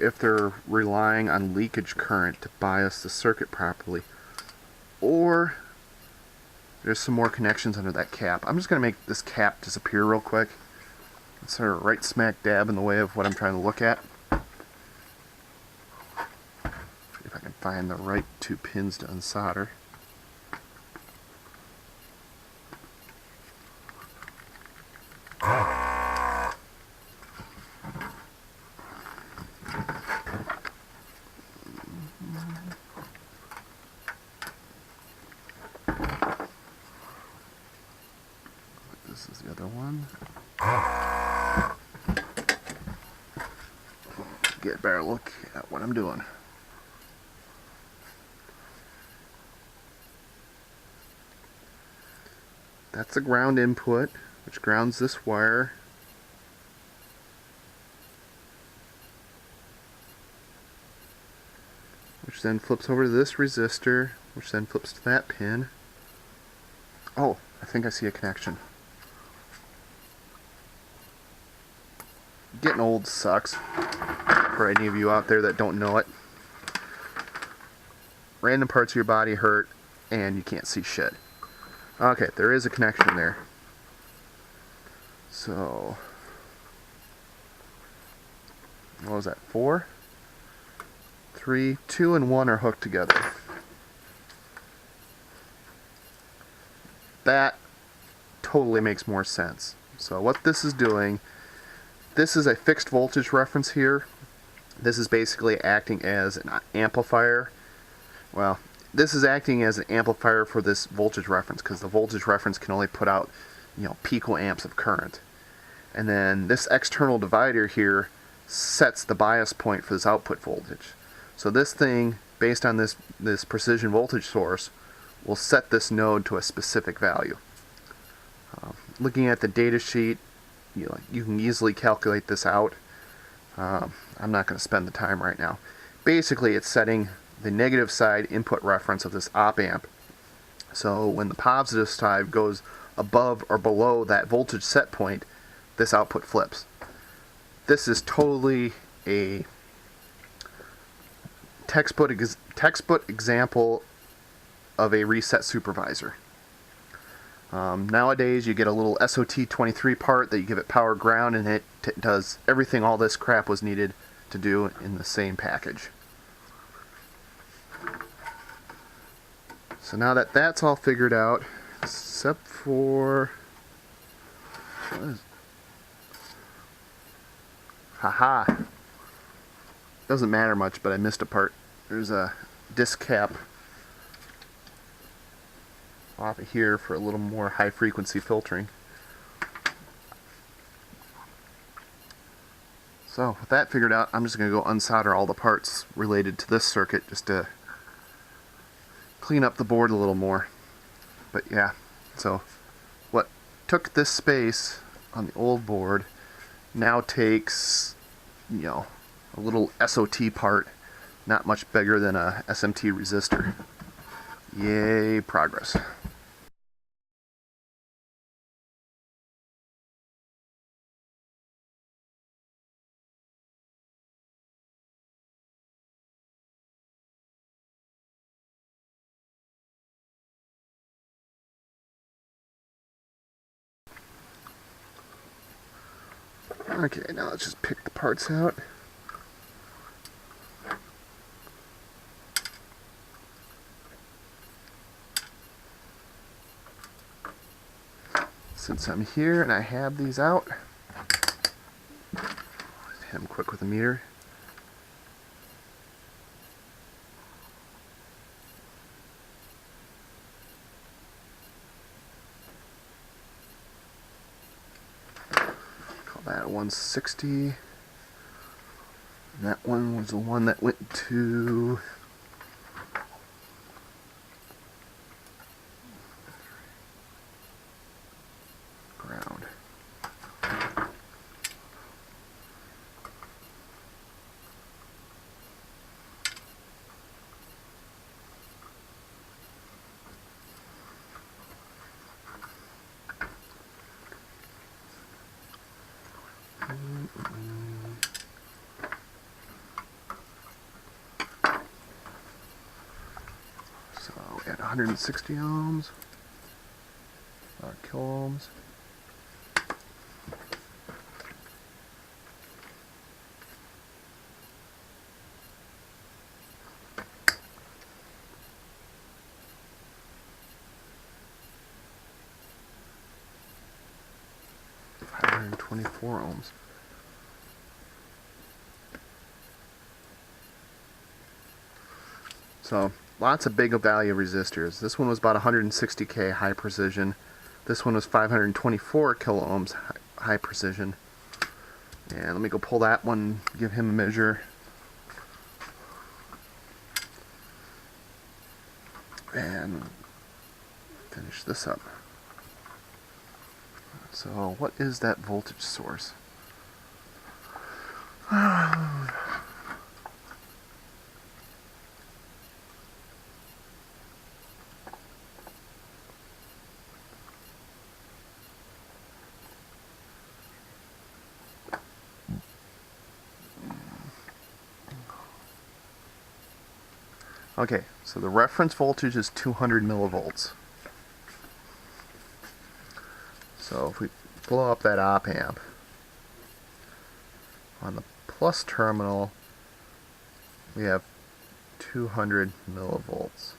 if they're relying on leakage current to bias the circuit properly, or there's some more connections under that cap. I'm just going to make this cap disappear real quick. It's sort of right smack dab in the way of what I'm trying to look at. See if I can find the right two pins to unsolder. This is the other one. Get a better look at what I'm doing. That's the ground input, which grounds this wire. Which then flips over to this resistor, which then flips to that pin. Oh, I think I see a connection. Getting old sucks, for any of you out there that don't know it. Random parts of your body hurt, and you can't see shit. Okay, there is a connection there. So, what was that, 4? 3, 2 and 1 are hooked together. That totally makes more sense. So what this is doing, this is a fixed voltage reference here. This is basically acting as an amplifier. Well, this is acting as an amplifier for this voltage reference, because the voltage reference can only put out, picoamps of current. And then this external divider here sets the bias point for this output voltage. So this thing, based on this precision voltage source, will set this node to a specific value. Looking at the data sheet, you can easily calculate this out. I'm not going to spend the time right now. Basically, it's setting the negative side input reference of this op amp. So when the positive side goes above or below that voltage set point, this output flips. This is totally a textbook example of a reset supervisor. Nowadays you get a little SOT23 part that you give it power ground, and it does everything all this crap was needed to do in the same package. So now that that's all figured out, except for... Haha! Doesn't matter much, but I missed a part. There's a disc cap off of here for a little more high frequency filtering. So with that figured out, I'm just going to go unsolder all the parts related to this circuit just to clean up the board a little more. But yeah, so what took this space on the old board now takes, a little SOT part, not much bigger than a SMT resistor. Yay, progress. Okay, now let's just pick the parts out. Since I'm here and I have these out, hit them quick with a meter. Call that 160. And that one was the one that went to ground. 160 ohms, kilo ohms. And 24 ohms. So lots of big value resistors. This one was about 160K high precision. This one was 524 kilo ohms high precision. And let me go pull that one, give him a measure. And finish this up. So what is that voltage source? Okay, so the reference voltage is 200 millivolts. So if we blow up that op amp, on the plus terminal we have 200 millivolts.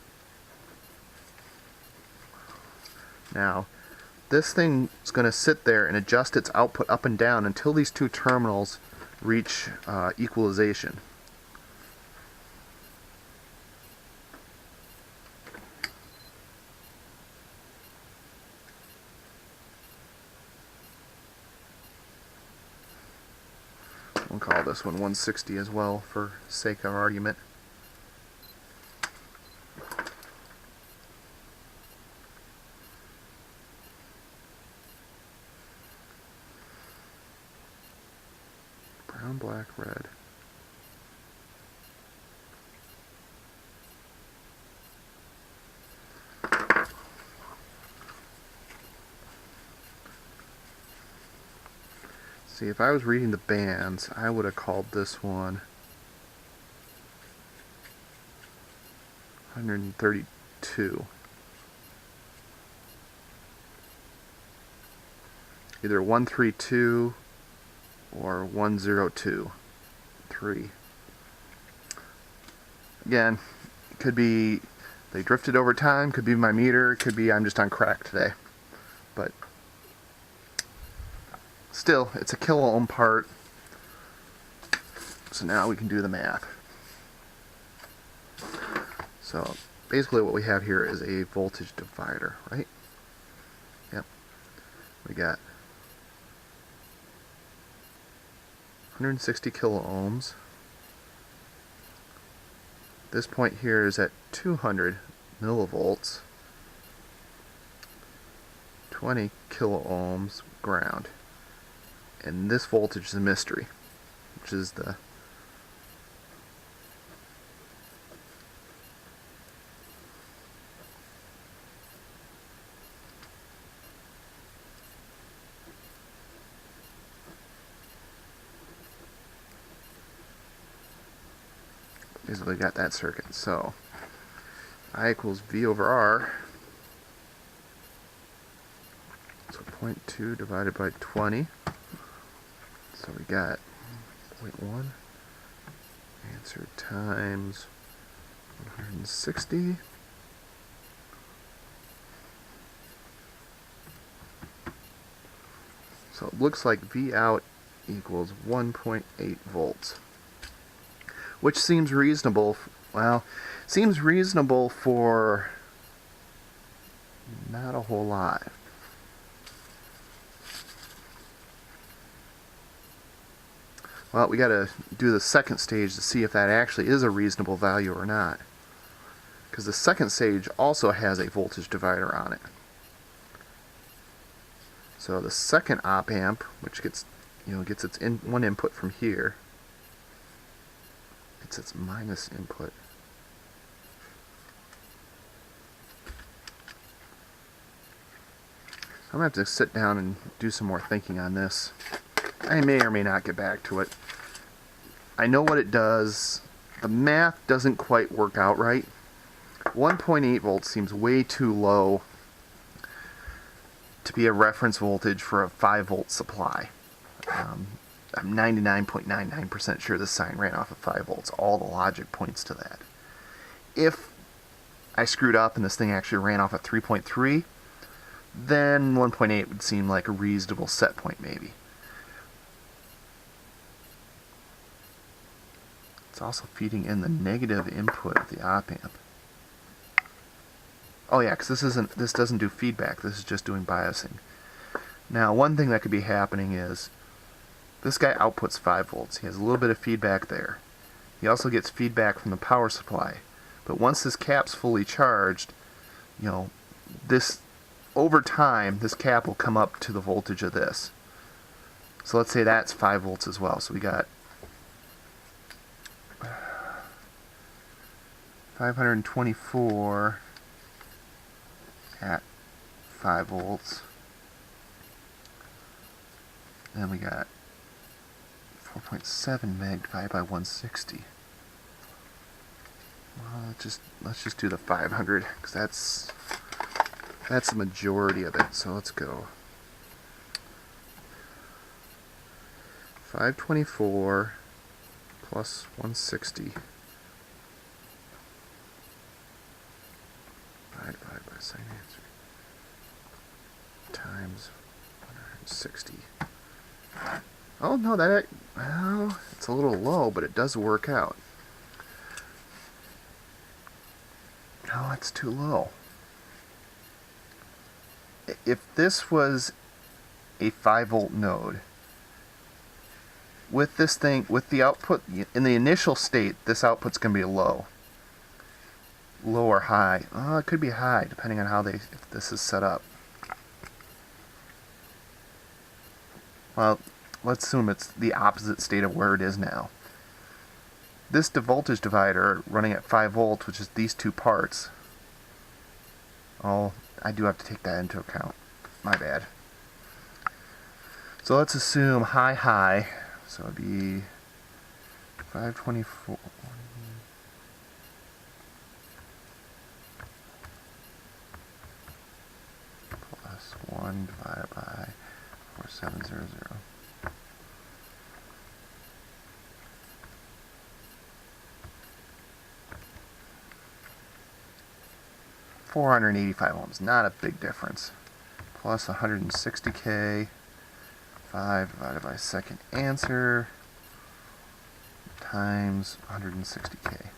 Now this thing is going to sit there and adjust its output up and down until these two terminals reach equalization. We'll call this one 160 as well for sake of argument. Brown, black, red. See, if I was reading the bands, I would have called this one 132. Either 132 or 102. 3. Again, could be they drifted over time, could be my meter, could be I'm just on crack today. But still, it's a kilo ohm part. So now we can do the math. So basically what we have here is a voltage divider, right? Yep. We got 160 kilo ohms. This point here is at 200 millivolts. 20 kilo ohms ground. And this voltage is a mystery, which is the basically got that circuit. So I equals V over R. So 0.2 divided by 20. So we got 0.1. Answer times 160. So it looks like V out equals 1.8 volts. Which seems reasonable. Well, seems reasonable for not a whole lot. Well, we got to do the second stage to see if that actually is a reasonable value or not. Because the second stage also has a voltage divider on it. So the second op amp, which gets its one input from here, gets its minus input. I'm going to have to sit down and do some more thinking on this. I may or may not get back to it. I know what it does. The math doesn't quite work out right. 1.8 volts seems way too low to be a reference voltage for a 5 volt supply. I'm 99.99% sure this sign ran off of 5 volts. All the logic points to that. If I screwed up and this thing actually ran off at 3.3, then 1.8 would seem like a reasonable set point maybe. It's also feeding in the negative input of the op amp. Oh yeah, because this doesn't do feedback. This is just doing biasing. Now, one thing that could be happening is this guy outputs 5 volts. He has a little bit of feedback there. He also gets feedback from the power supply. But once this cap's fully charged, this over time, this cap will come up to the voltage of this. So let's say that's 5 volts as well. So we got 524 at 5 volts. Then we got 4.7 meg divided by 160. Well, let's just do the 500 because that's the majority of it. So let's go 524 plus 160 divided by sine answer times 160. Oh no, well, it's a little low, but it does work out. No, it's too low. If this was a 5 volt node, with this thing, with the output, in the initial state, this output's going to be low. Low or high. It could be high, depending on how if this is set up. Well, let's assume it's the opposite state of where it is now. This voltage divider running at 5 volts, which is these two parts. Oh, I do have to take that into account. My bad. So let's assume high. So it'd be 524 plus 1 divided by 4700. 485 ohms, not a big difference. Plus 160k, 5 divided by second answer, times 160k.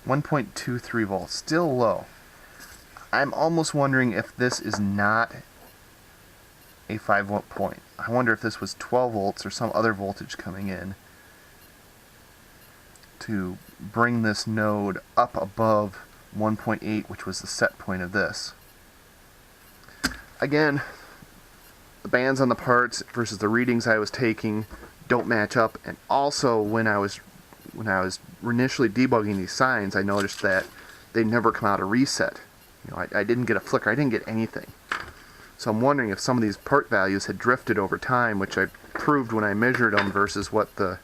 1.23 volts, still low. I'm almost wondering if this is not a 5 volt point. I wonder if this was 12 volts or some other voltage coming in to bring this node up above 1.8, which was the set point of this. Again, the bands on the parts versus the readings I was taking don't match up, and also when I was initially debugging these signs, I noticed that they never come out of reset. I didn't get a flicker, I didn't get anything. So I'm wondering if some of these part values had drifted over time, which I proved when I measured them versus what the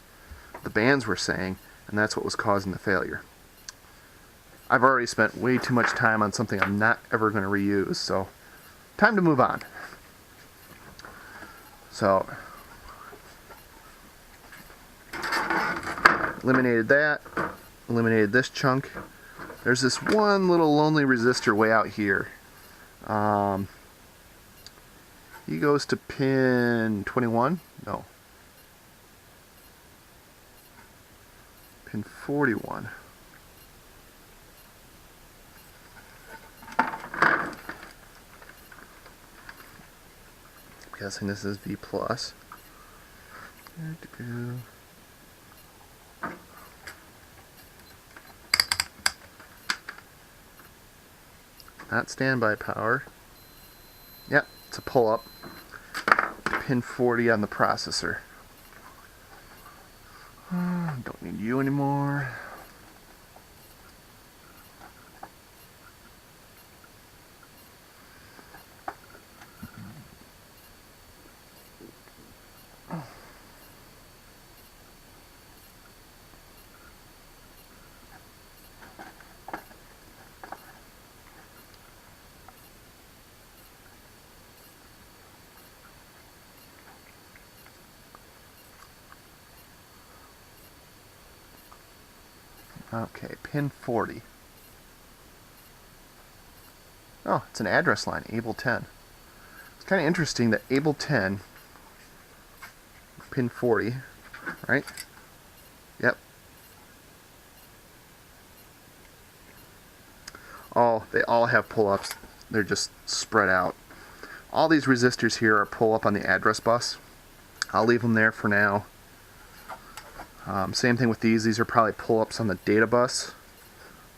bands were saying, and that's what was causing the failure. I've already spent way too much time on something I'm not ever going to reuse, so time to move on. So, eliminated that, eliminated this chunk. There's this one little lonely resistor way out here. He goes to pin 21? No. Pin 41. I'm guessing this is V+. Not standby power. Yep, it's a pull-up. Pin 40 on the processor. Don't need you anymore. Okay, pin 40. Oh, it's an address line, Able 10. It's kind of interesting that Able 10, pin 40, right? Yep. They all have pull-ups. They're just spread out. All these resistors here are pull-up on the address bus. I'll leave them there for now. Same thing with these. These are probably pull-ups on the data bus.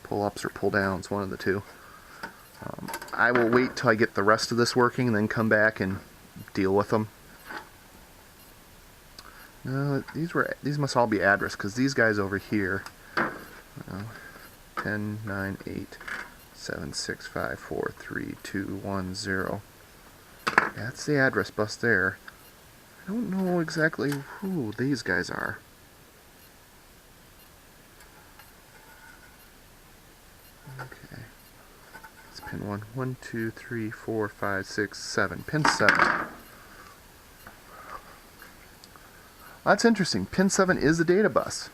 Pull-ups or pull-downs, one of the two. I will wait till I get the rest of this working and then come back and deal with them. No, these must all be address, because these guys over here, 10, 9, 8, 7, 6, 5, 4, 3, 2, 1, 0. That's the address bus there. I don't know exactly who these guys are. Okay. It's pin 1. 1, 2, 3, 4, 5, 6, 7. Pin 7. That's interesting. Pin 7 is the data bus.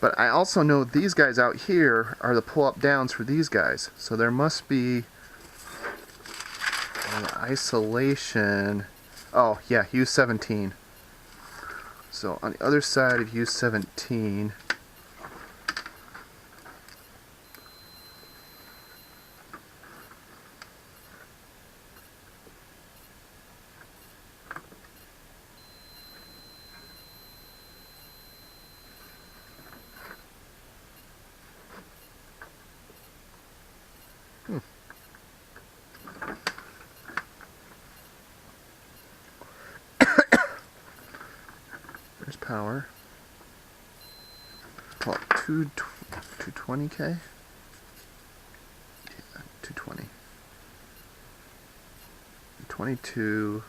But I also know these guys out here are the pull-up downs for these guys. So there must be an isolation. Oh, yeah, U17. So on the other side of U17, there's power. Call it 220K? Yeah, 220. 22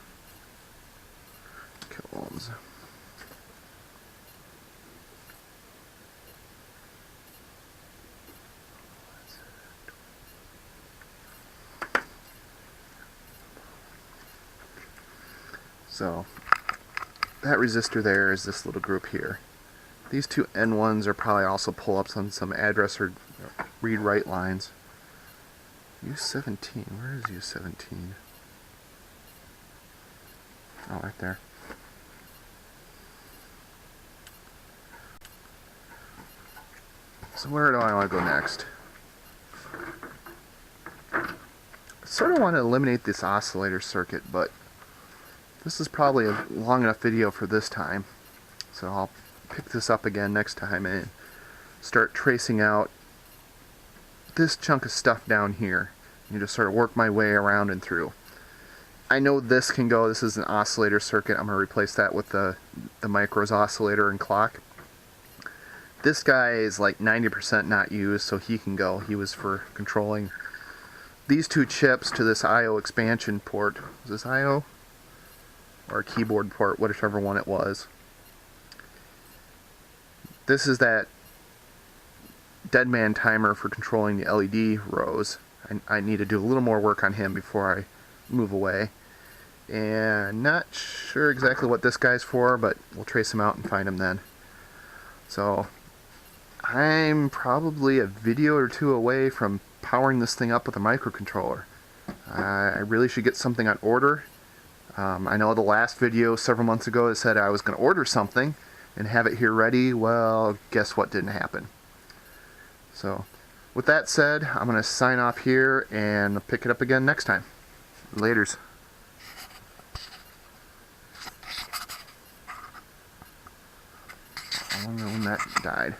kiloohms. So that resistor there is this little group here. These two N1s are probably also pull-ups on some address or read-write lines. U17, where is U17? Oh, right there. So where do I want to go next? I sort of want to eliminate this oscillator circuit, but this is probably a long enough video for this time. So I'll pick this up again next time and start tracing out this chunk of stuff down here. And just sort of work my way around and through. I know this can go. This is an oscillator circuit. I'm going to replace that with the micros oscillator and clock. This guy is like 90% not used, so he can go. He was for controlling these two chips to this I/O expansion port. Is this I/O? Or a keyboard port, whichever one it was. This is that dead man timer for controlling the LED rows. I need to do a little more work on him before I move away. And not sure exactly what this guy's for, but we'll trace him out and find him then. So I'm probably a video or two away from powering this thing up with a microcontroller. I really should get something on order. I know the last video several months ago it said I was going to order something and have it here ready. Well, guess what didn't happen. So with that said, I'm going to sign off here and pick it up again next time. Laters. I don't know when that died.